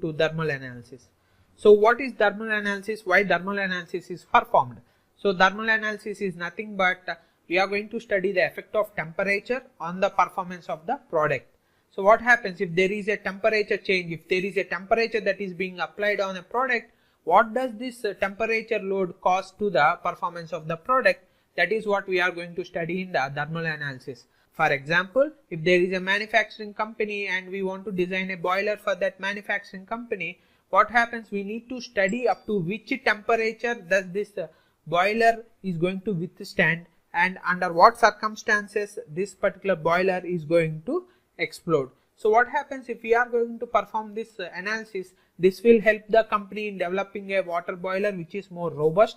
to thermal analysis. So what is thermal analysis? Why thermal analysis is performed? So thermal analysis is nothing but we are going to study the effect of temperature on the performance of the product. So what happens if there is a temperature change, if there is a temperature that is being applied on a product, what does this temperature load cause to the performance of the product? That is what we are going to study in the thermal analysis. For example, if there is a manufacturing company and we want to design a boiler for that manufacturing company, what happens? We need to study up to which temperature does this boiler is going to withstand and under what circumstances this particular boiler is going to explode. So what happens if we are going to perform this analysis? This will help the company in developing a water boiler which is more robust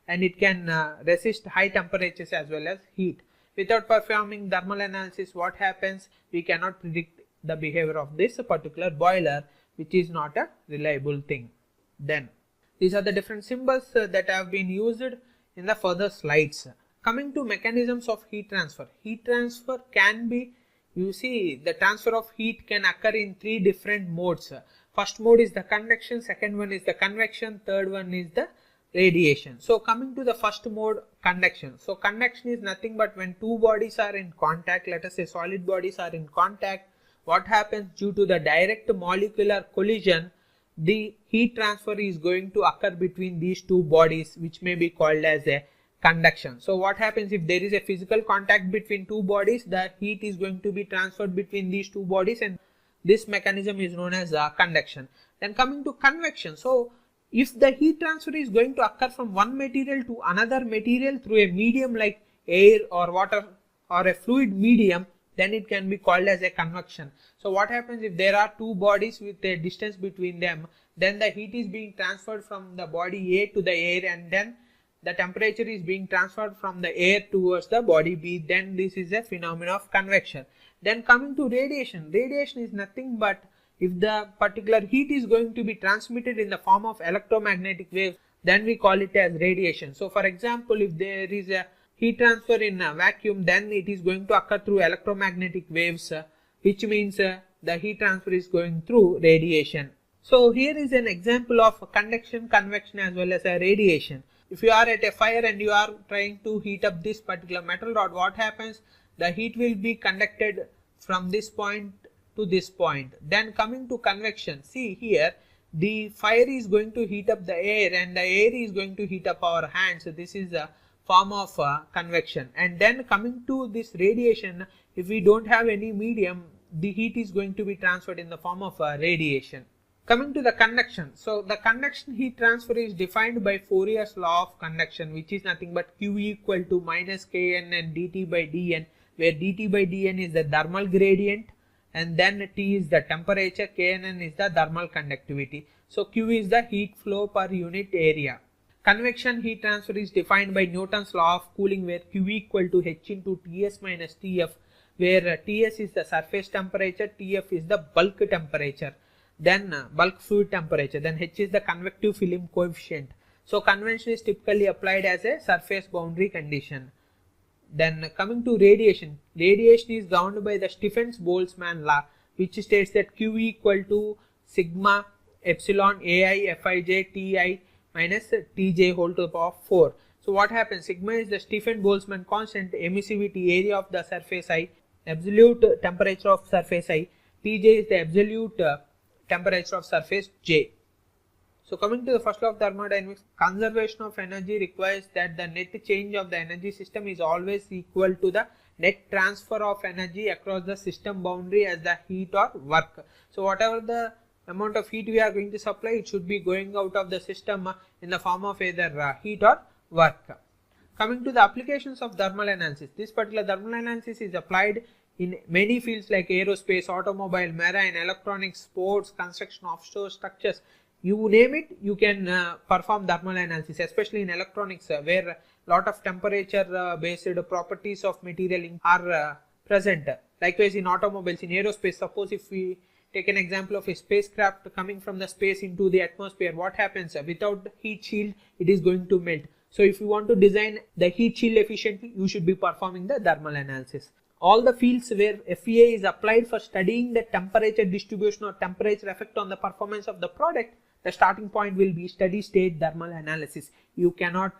and it can resist high temperatures as well as heat. Without performing thermal analysis, what happens? We cannot predict the behavior of this particular boiler, which is not a reliable thing. Then these are the different symbols that have been used in the further slides. Coming to mechanisms of heat transfer. Heat transfer can be, you see, the transfer of heat can occur in three different modes. First mode is the convection, second one is the convection, third one is the radiation. So coming to the first mode, convection. So convection is nothing but when two bodies are in contact, let us say solid bodies are in contact, what happens due to the direct molecular collision, the heat transfer is going to occur between these two bodies, which may be called as a conduction. So what happens if there is a physical contact between two bodies, the heat is going to be transferred between these two bodies and this mechanism is known as conduction. Then coming to convection. So if the heat transfer is going to occur from one material to another material through a medium like air or water or a fluid medium, then it can be called as a convection. So what happens if there are two bodies with a distance between them, then the heat is being transferred from the body A to the air and then the temperature is being transferred from the air towards the body B, then this is a phenomenon of convection. Then coming to radiation. Radiation is nothing but if the particular heat is going to be transmitted in the form of electromagnetic waves, then we call it as radiation. So for example, if there is a heat transfer in a vacuum, then it is going to occur through electromagnetic waves, which means the heat transfer is going through radiation. So here is an example of conduction, convection as well as a radiation. If you are at a fire and you are trying to heat up this particular metal rod, what happens? The heat will be conducted from this point to this point. Then coming to convection, see here the fire is going to heat up the air and the air is going to heat up our hands. So this is a form of convection. And then coming to this radiation, if we don't have any medium, the heat is going to be transferred in the form of radiation. Coming to the conduction. So the conduction heat transfer is defined by Fourier's law of conduction, which is nothing but Q equal to minus Kn and dt by dn, where dt by dn is the thermal gradient and then T is the temperature, Kn is the thermal conductivity. So Q is the heat flow per unit area. Convection heat transfer is defined by Newton's law of cooling, where Q equal to H into Ts minus Tf, where Ts is the surface temperature, Tf is the bulk temperature, then bulk fluid temperature, then H is the convective film coefficient. So convention is typically applied as a surface boundary condition. Then coming to radiation. Radiation is governed by the Stephens-Boltzmann law, which states that Q equal to sigma epsilon Ai Fij Ti minus Tj whole to the power of 4. So what happens? Sigma is the Stephen-Boltzmann constant, emissivity area of the surface I, absolute temperature of surface I, Tj is the absolute temperature of surface J. So coming to the first law of thermodynamics, conservation of energy requires that the net change of the energy system is always equal to the net transfer of energy across the system boundary as the heat or work. So whatever the amount of heat we are going to supply, it should be going out of the system in the form of either heat or work. Coming to the applications of thermal analysis, this particular thermal analysis is applied in many fields like aerospace, automobile, marine, electronics, sports, construction, offshore structures. You name it, you can perform thermal analysis, especially in electronics where a lot of temperature based properties of material are present. Likewise in automobiles, in aerospace, suppose if we take an example of a spacecraft coming from the space into the atmosphere, what happens? Without heat shield, it is going to melt. So if you want to design the heat shield efficiently, you should be performing the thermal analysis. all the fields where FEA is applied for studying the temperature distribution or temperature effect on the performance of the product, the starting point will be steady state thermal analysis. You cannot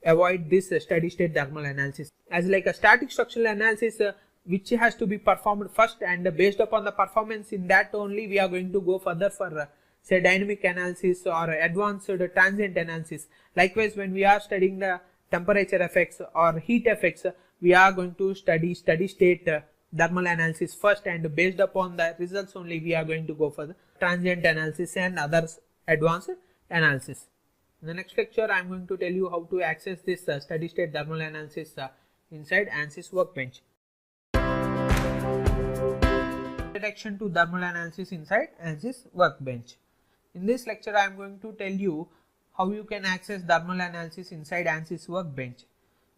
avoid this steady state thermal analysis. As like a static structural analysis, which has to be performed first, and based upon the performance in that only we are going to go further for say dynamic analysis or advanced transient analysis. Likewise, when we are studying the temperature effects or heat effects, we are going to study steady state thermal analysis first, and based upon the results only we are going to go for the transient analysis and others advanced analysis. In the next lecture, I am going to tell you how to access this steady state thermal analysis inside ANSYS Workbench. Introduction to thermal analysis inside ANSYS Workbench. In this lecture, I am going to tell you how you can access thermal analysis inside ANSYS Workbench.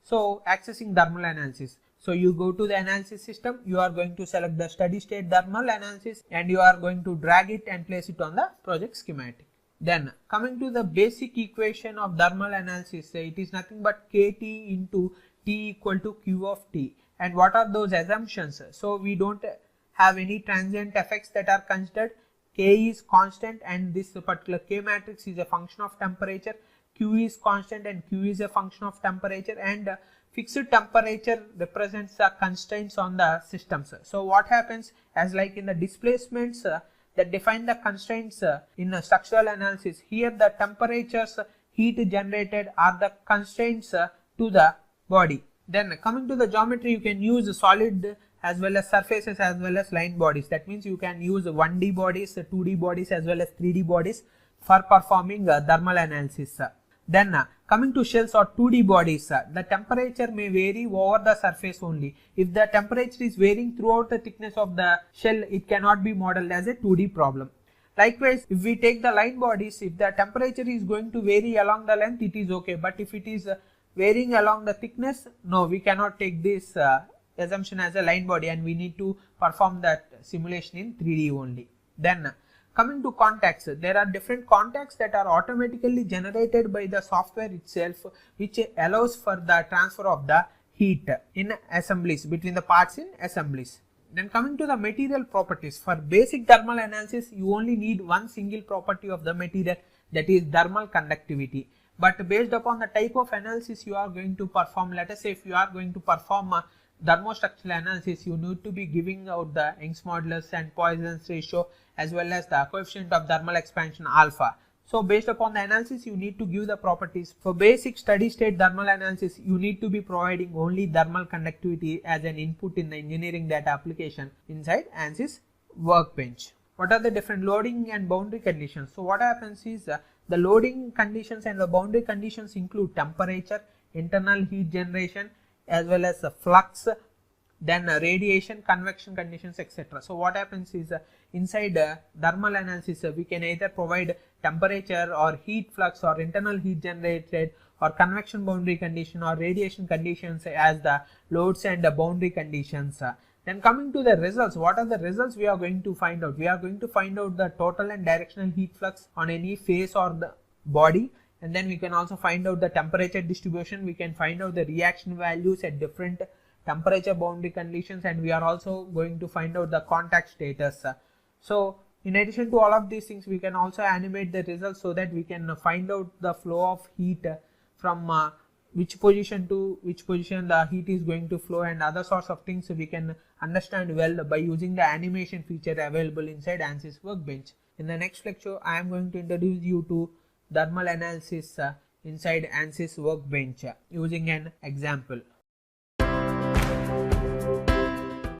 So, accessing thermal analysis. So, you go to the analysis system, you are going to select the steady state thermal analysis and you are going to drag it and place it on the project schematic. Then, coming to the basic equation of thermal analysis, it is nothing but KT into T equal to Q of T. And what are those assumptions? So, we don't have any transient effects that are considered. K is constant and this particular K matrix is a function of temperature. Q is constant and Q is a function of temperature, and fixed temperature represents the constraints on the systems. So what happens, as like in the displacements that define the constraints in a structural analysis, here the temperatures heat generated are the constraints to the body. Then coming to the geometry, you can use solid as well as surfaces as well as line bodies. That means you can use 1D bodies, 2D bodies as well as 3D bodies for performing thermal analysis. Then coming to shells or 2D bodies, the temperature may vary over the surface only. If the temperature is varying throughout the thickness of the shell, it cannot be modeled as a 2D problem. Likewise, if we take the line bodies, if the temperature is going to vary along the length, it is okay. But if it is varying along the thickness, no, we cannot take this assumption as a line body, and we need to perform that simulation in 3D only. Then coming to contacts, there are different contacts that are automatically generated by the software itself, which allows for the transfer of the heat in assemblies between the parts in assemblies. Then coming to the material properties, for basic thermal analysis you only need one single property of the material, that is thermal conductivity. But based upon the type of analysis you are going to perform, let us say if you are going to perform thermostructural analysis, you need to be giving out the Young's modulus and Poisson's ratio as well as the coefficient of thermal expansion alpha. So based upon the analysis, you need to give the properties. For basic steady state thermal analysis, you need to be providing only thermal conductivity as an input in the engineering data application inside ANSYS Workbench. What are the different loading and boundary conditions? So what happens is the loading conditions and the boundary conditions include temperature, internal heat generation, as well as flux, then radiation, convection conditions, etc. So what happens is inside thermal analysis, we can either provide temperature or heat flux or internal heat generated or convection boundary condition or radiation conditions as the loads and the boundary conditions. Then coming to the results, what are the results we are going to find out? We are going to find out the total and directional heat flux on any face or the body. And then we can also find out the temperature distribution. We can find out the reaction values at different temperature boundary conditions, and we are also going to find out the contact status. So in addition to all of these things, we can also animate the results so that we can find out the flow of heat from which position to which position the heat is going to flow, and other sorts of things we can understand well by using the animation feature available inside ANSYS Workbench. In the next lecture, I am going to introduce you to thermal analysis inside ANSYS Workbench using an example.